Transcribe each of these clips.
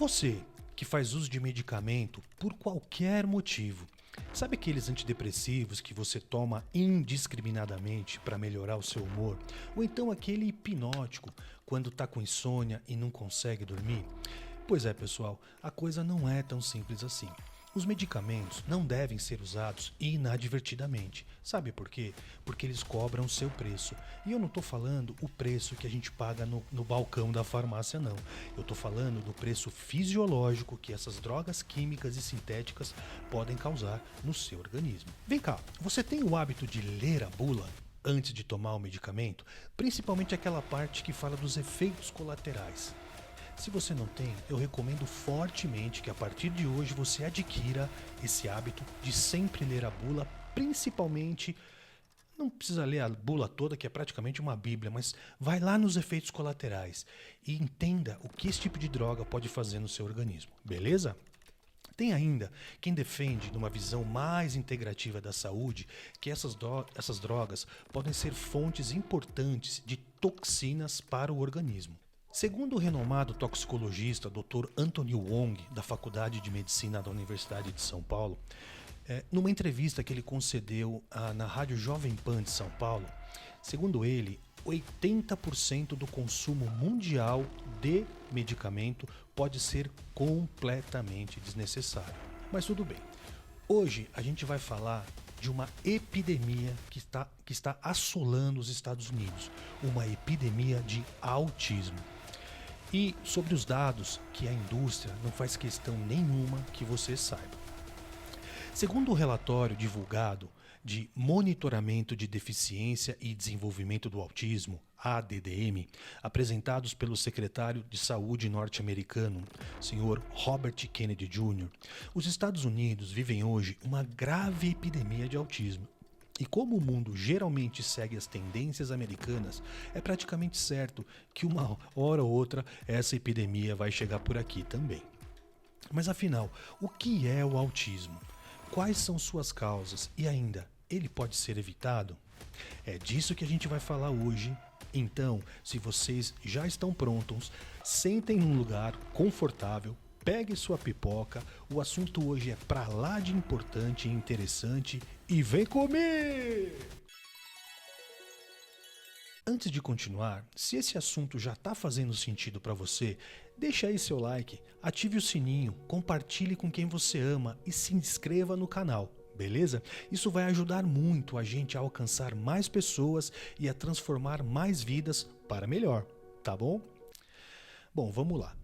Você que faz uso de medicamento por qualquer motivo, sabe aqueles antidepressivos que você toma indiscriminadamente para melhorar o seu humor? Ou então aquele hipnótico quando tá com insônia e não consegue dormir? Pois é, pessoal, a coisa não é tão simples assim. Os medicamentos não devem ser usados inadvertidamente. Sabe por quê? Porque eles cobram seu preço. E eu não estou falando o preço que a gente paga no balcão da farmácia, não. Eu estou falando do preço fisiológico que essas drogas químicas e sintéticas podem causar no seu organismo. Vem cá, você tem o hábito de ler a bula antes de tomar o medicamento? Principalmente aquela parte que fala dos efeitos colaterais. Se você não tem, eu recomendo fortemente que a partir de hoje você adquira esse hábito de sempre ler a bula, principalmente, não precisa ler a bula toda, que é praticamente uma bíblia, mas vai lá nos efeitos colaterais e entenda o que esse tipo de droga pode fazer no seu organismo, beleza? Tem ainda quem defende, numa visão mais integrativa da saúde, que essas drogas podem ser fontes importantes de toxinas para o organismo. Segundo o renomado toxicologista Dr. Anthony Wong, da Faculdade de Medicina da Universidade de São Paulo, numa entrevista que ele concedeu na Rádio Jovem Pan de São Paulo, segundo ele, 80% do consumo mundial de medicamento pode ser completamente desnecessário. Mas tudo bem. Hoje a gente vai falar de uma epidemia que está assolando os Estados Unidos, uma epidemia de autismo. E sobre os dados que a indústria não faz questão nenhuma que você saiba. Segundo o relatório divulgado de Monitoramento de Deficiência e Desenvolvimento do Autismo, ADDM, apresentados pelo secretário de Saúde norte-americano, Sr. Robert Kennedy Jr., os Estados Unidos vivem hoje uma grave epidemia de autismo. E como o mundo geralmente segue as tendências americanas, é praticamente certo que uma hora ou outra essa epidemia vai chegar por aqui também. Mas afinal, o que é o autismo? Quais são suas causas? E ainda, ele pode ser evitado? É disso que a gente vai falar hoje. Então, se vocês já estão prontos, sentem num lugar confortável, pegue sua pipoca, o assunto hoje é pra lá de importante e interessante e vem comer! Antes de continuar, se esse assunto já está fazendo sentido para você, deixa aí seu like, ative o sininho, compartilhe com quem você ama e se inscreva no canal, beleza? Isso vai ajudar muito a gente a alcançar mais pessoas e a transformar mais vidas para melhor, tá bom? Bom, vamos lá.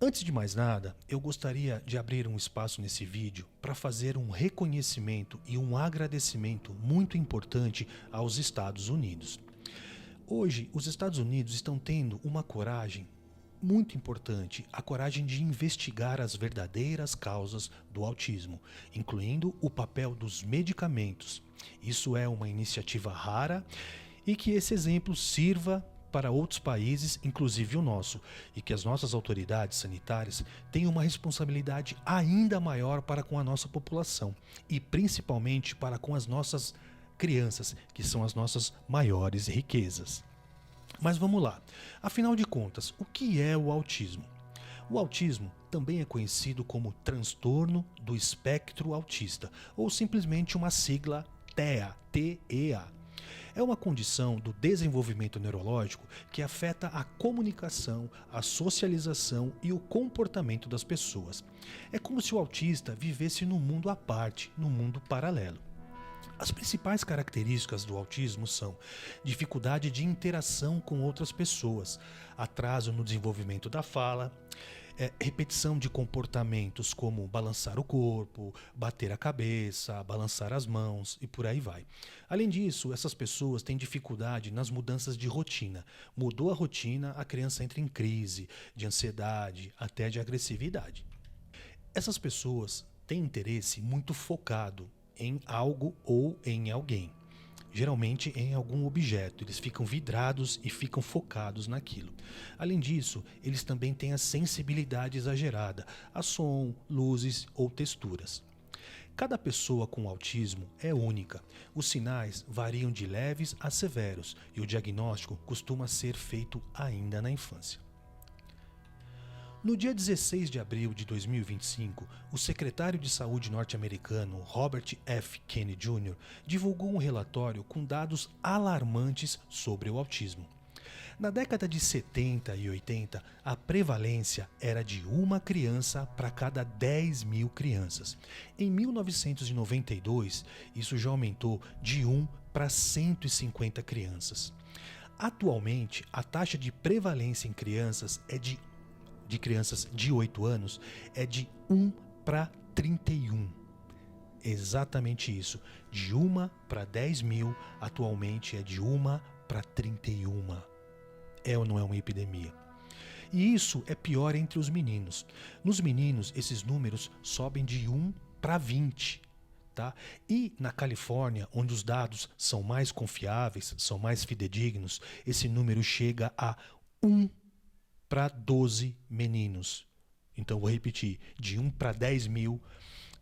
Antes de mais nada, eu gostaria de abrir um espaço nesse vídeo para fazer um reconhecimento e um agradecimento muito importante aos Estados Unidos. Hoje, os Estados Unidos estão tendo uma coragem muito importante, a coragem de investigar as verdadeiras causas do autismo, incluindo o papel dos medicamentos. Isso é uma iniciativa rara e que esse exemplo sirva para outros países, inclusive o nosso, e que as nossas autoridades sanitárias tenham uma responsabilidade ainda maior para com a nossa população e principalmente para com as nossas crianças, que são as nossas maiores riquezas. Mas vamos lá. Afinal de contas, o que é o autismo? O autismo também é conhecido como transtorno do espectro autista, ou simplesmente uma sigla TEA, T-E-A. É uma condição do desenvolvimento neurológico que afeta a comunicação, a socialização e o comportamento das pessoas. É como se o autista vivesse num mundo à parte, num mundo paralelo. As principais características do autismo são dificuldade de interação com outras pessoas, atraso no desenvolvimento da fala, repetição de comportamentos como balançar o corpo, bater a cabeça, balançar as mãos e por aí vai. Além disso, essas pessoas têm dificuldade nas mudanças de rotina. Mudou a rotina, a criança entra em crise, de ansiedade, até de agressividade. Essas pessoas têm interesse muito focado em algo ou em alguém, geralmente em algum objeto. Eles ficam vidrados e ficam focados naquilo. Além disso, eles também têm a sensibilidade exagerada a som, luzes ou texturas. Cada pessoa com autismo é única. Os sinais variam de leves a severos e o diagnóstico costuma ser feito ainda na infância. No dia 16 de abril de 2025, o secretário de Saúde norte-americano Robert F. Kennedy Jr. divulgou um relatório com dados alarmantes sobre o autismo. Na década de 70 e 80, a prevalência era de uma criança para cada 10 mil crianças. Em 1992, isso já aumentou de 1 para 150 crianças. Atualmente, a taxa de prevalência em crianças de crianças de 8 anos é de 1 para 31. Exatamente isso. De 1 para 10 mil, atualmente é de 1 para 31. É ou não é uma epidemia? E isso é pior entre os meninos. Nos meninos, esses números sobem de 1 para 20. Tá? E na Califórnia, onde os dados são mais confiáveis, são mais fidedignos, esse número chega a 1 para 12 meninos. Então, vou repetir, de 1 para 10 mil,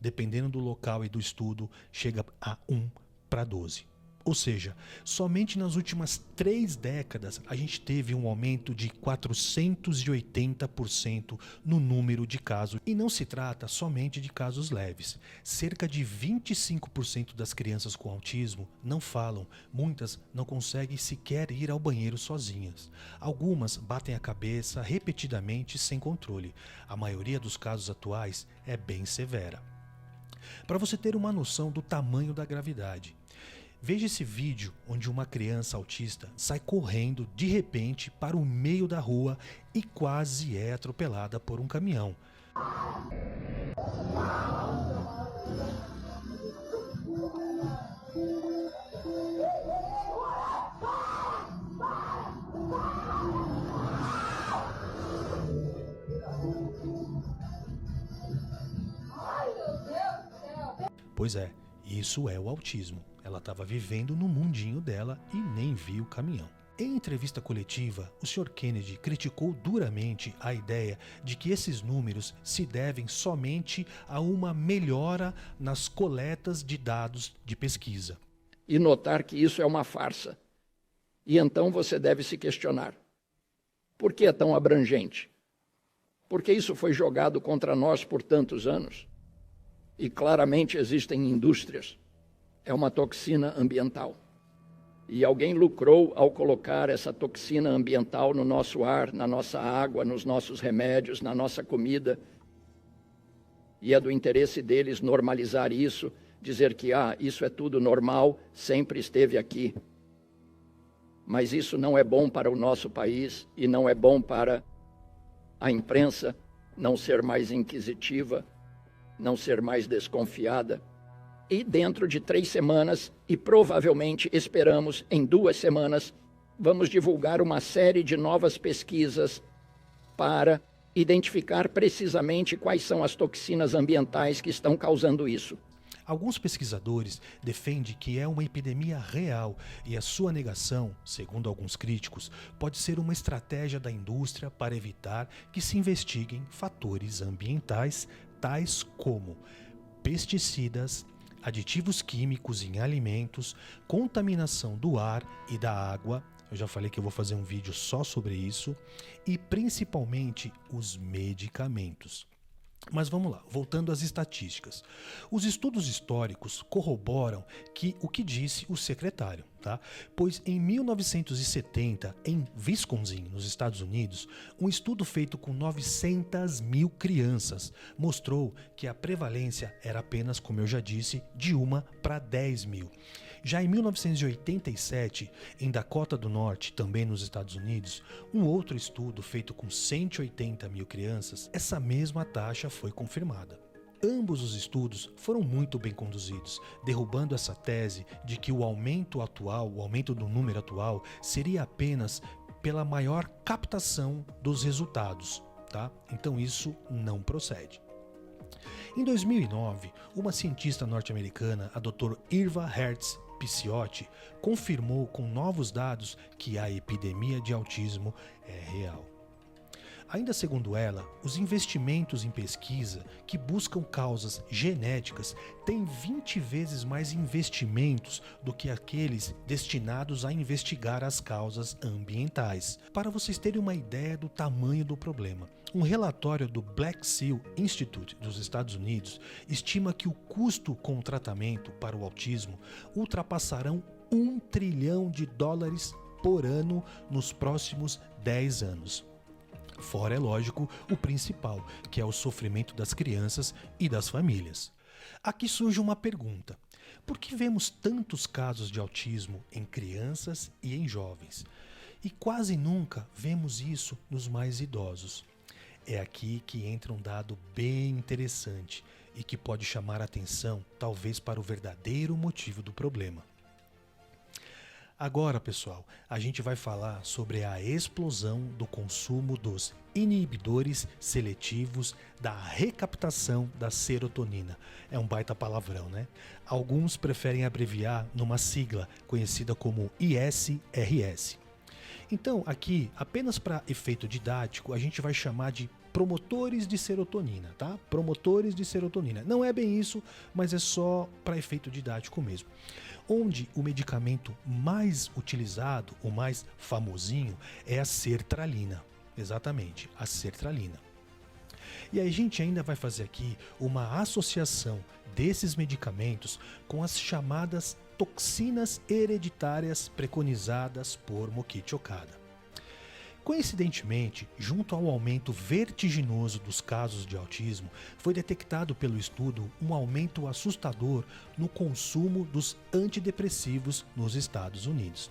dependendo do local e do estudo, chega a 1 para 12. Ou seja, somente nas últimas 3 décadas a gente teve um aumento de 480% no número de casos. E não se trata somente de casos leves. Cerca de 25% das crianças com autismo não falam, muitas não conseguem sequer ir ao banheiro sozinhas. Algumas batem a cabeça repetidamente sem controle. A maioria dos casos atuais é bem severa. Para você ter uma noção do tamanho da gravidade, veja esse vídeo onde uma criança autista sai correndo de repente para o meio da rua e quase é atropelada por um caminhão. Pois é, isso é o autismo. Ela estava vivendo no mundinho dela e nem viu o caminhão. Em entrevista coletiva, o Sr. Kennedy criticou duramente a ideia de que esses números se devem somente a uma melhora nas coletas de dados de pesquisa. E notar que isso é uma farsa. E então você deve se questionar: por que é tão abrangente? Por que isso foi jogado contra nós por tantos anos? E claramente existem indústrias. É uma toxina ambiental. E alguém lucrou ao colocar essa toxina ambiental no nosso ar, na nossa água, nos nossos remédios, na nossa comida. E é do interesse deles normalizar isso, dizer que isso é tudo normal, sempre esteve aqui. Mas isso não é bom para o nosso país e não é bom para a imprensa não ser mais inquisitiva, não ser mais desconfiada. E dentro de 3 semanas, e provavelmente esperamos em 2 semanas, vamos divulgar uma série de novas pesquisas para identificar precisamente quais são as toxinas ambientais que estão causando isso. Alguns pesquisadores defendem que é uma epidemia real e a sua negação, segundo alguns críticos, pode ser uma estratégia da indústria para evitar que se investiguem fatores ambientais tais como pesticidas, aditivos químicos em alimentos, contaminação do ar e da água. Eu já falei que eu vou fazer um vídeo só sobre isso. E principalmente os medicamentos. Mas vamos lá, voltando às estatísticas. Os estudos históricos corroboram o que disse o secretário, tá? Pois em 1970, em Wisconsin, nos Estados Unidos, um estudo feito com 900 mil crianças mostrou que a prevalência era apenas, como eu já disse, de 1 para 10 mil. Já em 1987, em Dakota do Norte, também nos Estados Unidos, um outro estudo feito com 180 mil crianças, essa mesma taxa foi confirmada. Ambos os estudos foram muito bem conduzidos, derrubando essa tese de que o aumento do número atual, seria apenas pela maior captação dos resultados, tá? Então isso não procede. Em 2009, uma cientista norte-americana, a Dr. Irva Hertz Picciotti, confirmou com novos dados que a epidemia de autismo é real. Ainda segundo ela, os investimentos em pesquisa que buscam causas genéticas têm 20 vezes mais investimentos do que aqueles destinados a investigar as causas ambientais. Para vocês terem uma ideia do tamanho do problema, Um relatório do Black Seal Institute dos Estados Unidos estima que o custo com o tratamento para o autismo ultrapassarão $1 trilhão por ano nos próximos 10 anos. Fora, é lógico, o principal, que é o sofrimento das crianças e das famílias. Aqui surge uma pergunta: por que vemos tantos casos de autismo em crianças e em jovens? E quase nunca vemos isso nos mais idosos. É aqui que entra um dado bem interessante e que pode chamar a atenção, talvez, para o verdadeiro motivo do problema. Agora, pessoal, a gente vai falar sobre a explosão do consumo dos inibidores seletivos da recaptação da serotonina. É um baita palavrão, né? Alguns preferem abreviar numa sigla conhecida como ISRS. Então, aqui, apenas para efeito didático, a gente vai chamar de promotores de serotonina, tá? Promotores de serotonina. Não é bem isso, mas é só para efeito didático mesmo. Onde o medicamento mais utilizado, o mais famosinho, é a sertralina. Exatamente, a sertralina. E aí a gente ainda vai fazer aqui uma associação desses medicamentos com as chamadas toxinas hereditárias preconizadas por Mokichi Okada. Coincidentemente, junto ao aumento vertiginoso dos casos de autismo, foi detectado pelo estudo um aumento assustador no consumo dos antidepressivos nos Estados Unidos,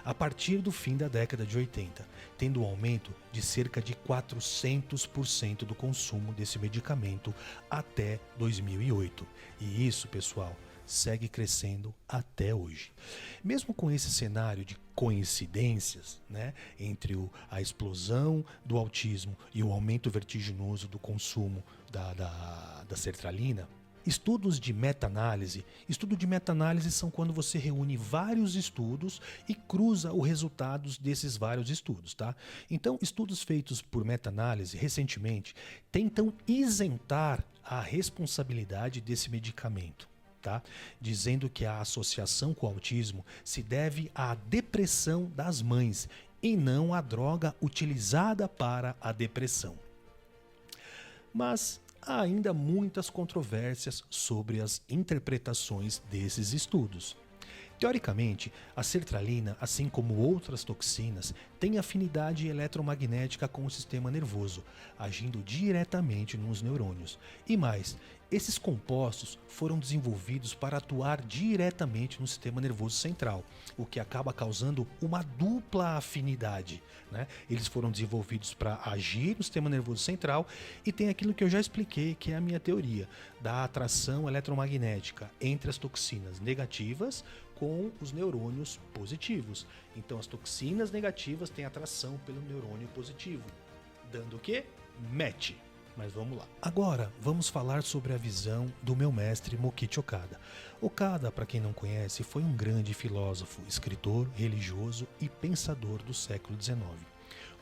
a partir do fim da década de 80, tendo um aumento de cerca de 400% do consumo desse medicamento até 2008. E isso, pessoal, segue crescendo até hoje. Mesmo com esse cenário de coincidências, né, entre a explosão do autismo e o aumento vertiginoso do consumo da sertralina, estudos de meta-análise são quando você reúne vários estudos e cruza os resultados desses vários estudos, tá? Então, estudos feitos por meta-análise recentemente tentam isentar a responsabilidade desse medicamento. Tá? Dizendo que a associação com o autismo se deve à depressão das mães e não à droga utilizada para a depressão. Mas há ainda muitas controvérsias sobre as interpretações desses estudos. Teoricamente, a sertralina, assim como outras toxinas, tem afinidade eletromagnética com o sistema nervoso, agindo diretamente nos neurônios. E mais, esses compostos foram desenvolvidos para atuar diretamente no sistema nervoso central, o que acaba causando uma dupla afinidade, né? Eles foram desenvolvidos para agir no sistema nervoso central e tem aquilo que eu já expliquei, que é a minha teoria, da atração eletromagnética entre as toxinas negativas com os neurônios positivos. Então as toxinas negativas têm atração pelo neurônio positivo, dando o quê? Match. Mas vamos lá. Agora vamos falar sobre a visão do meu mestre Mokichi Okada. Okada, para quem não conhece, foi um grande filósofo, escritor, religioso e pensador do século XIX.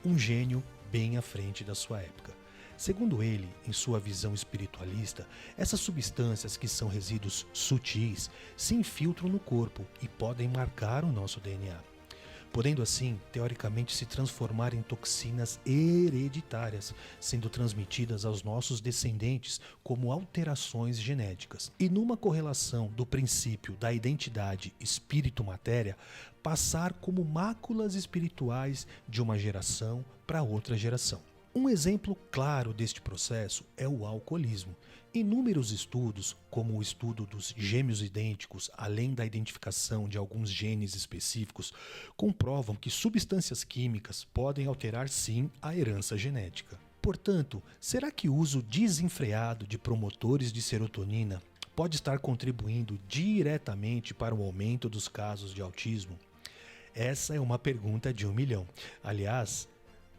Um gênio bem à frente da sua época. Segundo ele, em sua visão espiritualista, essas substâncias que são resíduos sutis se infiltram no corpo e podem marcar o nosso DNA, podendo assim, teoricamente, se transformar em toxinas hereditárias, sendo transmitidas aos nossos descendentes como alterações genéticas. E numa correlação do princípio da identidade espírito-matéria, passar como máculas espirituais de uma geração para outra geração. Um exemplo claro deste processo é o alcoolismo. Inúmeros estudos, como o estudo dos gêmeos idênticos, além da identificação de alguns genes específicos, comprovam que substâncias químicas podem alterar sim a herança genética. Portanto, será que o uso desenfreado de promotores de serotonina pode estar contribuindo diretamente para o aumento dos casos de autismo? Essa é uma pergunta de 1 milhão. Aliás,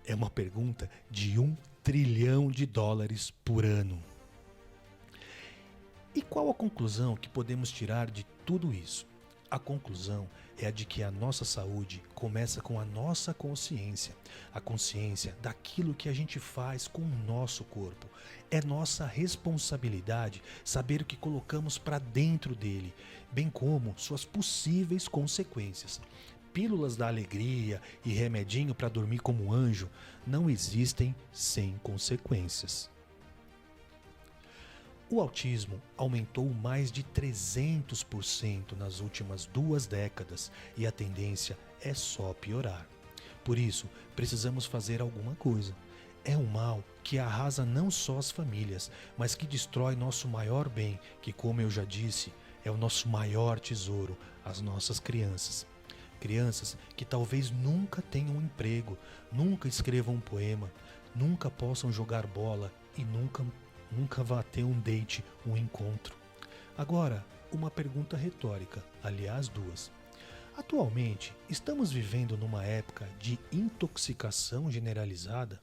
é uma pergunta de $1 trilhão por ano. E qual a conclusão que podemos tirar de tudo isso? A conclusão é a de que a nossa saúde começa com a nossa consciência, a consciência daquilo que a gente faz com o nosso corpo. É nossa responsabilidade saber o que colocamos para dentro dele, bem como suas possíveis consequências. pílulas da alegria e remedinho para dormir como um anjo não existem sem consequências. O autismo aumentou mais de 300% nas últimas 2 décadas e a tendência é só piorar. Por isso, precisamos fazer alguma coisa. É um mal que arrasa não só as famílias, mas que destrói nosso maior bem, que, como eu já disse, é o nosso maior tesouro, as nossas crianças. Crianças que talvez nunca tenham um emprego, nunca escrevam um poema, nunca possam jogar bola e nunca vá ter um date, um encontro. Agora, uma pergunta retórica, aliás 2. Atualmente, estamos vivendo numa época de intoxicação generalizada,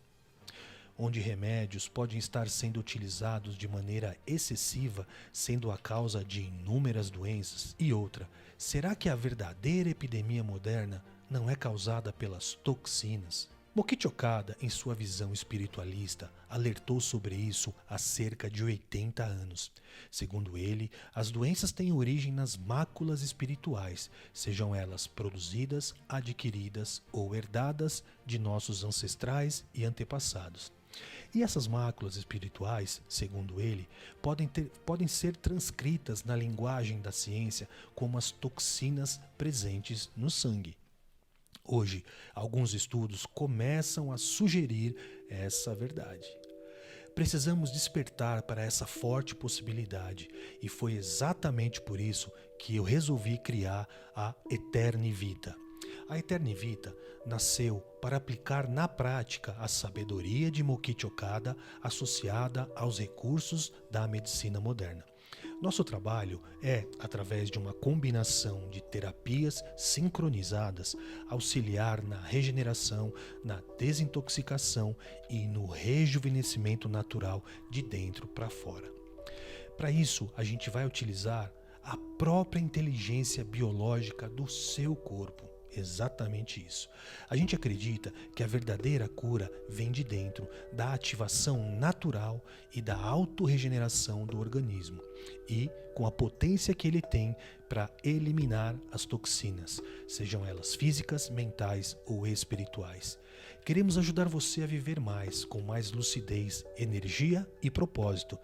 onde remédios podem estar sendo utilizados de maneira excessiva, sendo a causa de inúmeras doenças. E outra, será que a verdadeira epidemia moderna não é causada pelas toxinas? Mokichi Okada, em sua visão espiritualista, alertou sobre isso há cerca de 80 anos. Segundo ele, as doenças têm origem nas máculas espirituais, sejam elas produzidas, adquiridas ou herdadas de nossos ancestrais e antepassados. E essas máculas espirituais, segundo ele, podem ser transcritas na linguagem da ciência como as toxinas presentes no sangue. Hoje, alguns estudos começam a sugerir essa verdade. Precisamos despertar para essa forte possibilidade e foi exatamente por isso que eu resolvi criar a Eterni Vita. A Eterni Vita nasceu para aplicar na prática a sabedoria de Mokichi Okada associada aos recursos da medicina moderna. Nosso trabalho é, através de uma combinação de terapias sincronizadas, auxiliar na regeneração, na desintoxicação e no rejuvenescimento natural de dentro para fora. Para isso, a gente vai utilizar a própria inteligência biológica do seu corpo. Exatamente isso. A gente acredita que a verdadeira cura vem de dentro, da ativação natural e da autorregeneração do organismo e com a potência que ele tem para eliminar as toxinas, sejam elas físicas, mentais ou espirituais. Queremos ajudar você a viver mais, com mais lucidez, energia e propósito.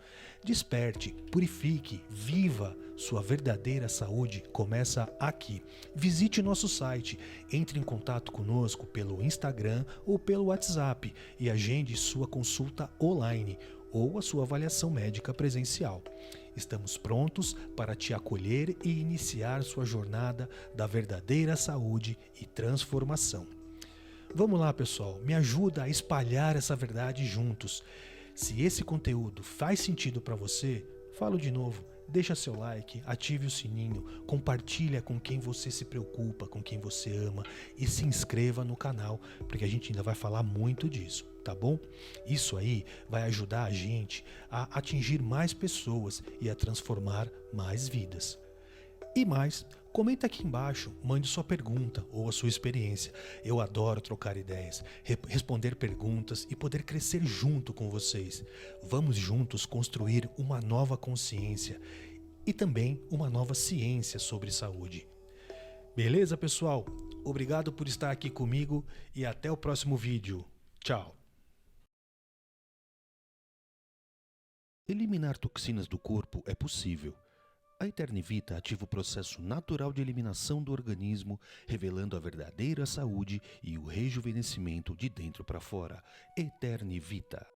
Desperte, purifique, viva. Sua verdadeira saúde começa aqui. Visite nosso site, entre em contato conosco pelo Instagram ou pelo WhatsApp e agende sua consulta online ou a sua avaliação médica presencial. Estamos prontos para te acolher e iniciar sua jornada da verdadeira saúde e transformação. Vamos lá, pessoal, me ajuda a espalhar essa verdade juntos. Se esse conteúdo faz sentido para você, falo de novo, deixa seu like, ative o sininho, compartilha com quem você se preocupa, com quem você ama e se inscreva no canal, porque a gente ainda vai falar muito disso, tá bom? Isso aí vai ajudar a gente a atingir mais pessoas e a transformar mais vidas. E mais, comenta aqui embaixo, mande sua pergunta ou a sua experiência. Eu adoro trocar ideias, responder perguntas e poder crescer junto com vocês. Vamos juntos construir uma nova consciência e também uma nova ciência sobre saúde. Beleza, pessoal? Obrigado por estar aqui comigo e até o próximo vídeo. Tchau! Eliminar toxinas do corpo é possível. A Eterni Vita ativa o processo natural de eliminação do organismo, revelando a verdadeira saúde e o rejuvenescimento de dentro para fora. Eterni Vita.